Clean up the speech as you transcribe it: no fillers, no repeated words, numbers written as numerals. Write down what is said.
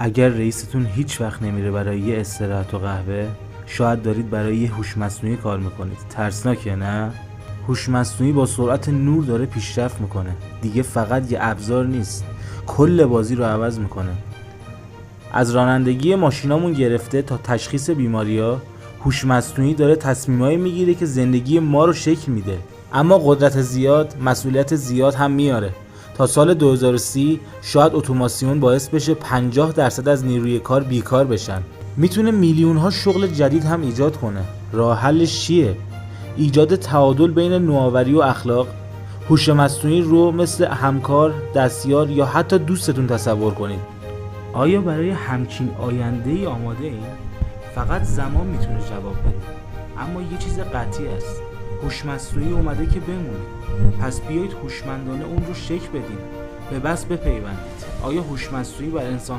اگر رئیستون هیچ وقت نمیره برای یه استراحت و قهوه، شاید دارید برای یه هوش مصنوعی کار میکنید. ترسناکه نه؟ هوش مصنوعی با سرعت نور داره پیشرفت میکنه. دیگه فقط یه ابزار نیست، کل بازی رو عوض میکنه. از رانندگی ماشینامون گرفته تا تشخیص بیماری‌ها، هوش مصنوعی داره تصمیمایی میگیره که زندگی ما رو شکل میده. اما قدرت زیاد مسئولیت زیاد هم میاره. تا سال 2030 شاید اتوماسیون باعث بشه 50% از نیروی کار بیکار بشن. میتونه میلیون‌ها شغل جدید هم ایجاد کنه. راه حلش چیه؟ ایجاد تعادل بین نوآوری و اخلاق. هوش مصنوعی رو مثل همکار، دستیار یا حتی دوستتون تصور کنید. آیا برای همچین آینده‌ای آماده این؟ فقط زمان میتونه جواب بده. اما یه چیز قطعی است. هوش مصنوعی اومده که بمونه. پس بیایید هوشمندانه اون رو شکل بدیم. به بس بپیوندید. آیا هوش مصنوعی بر انسان‌ها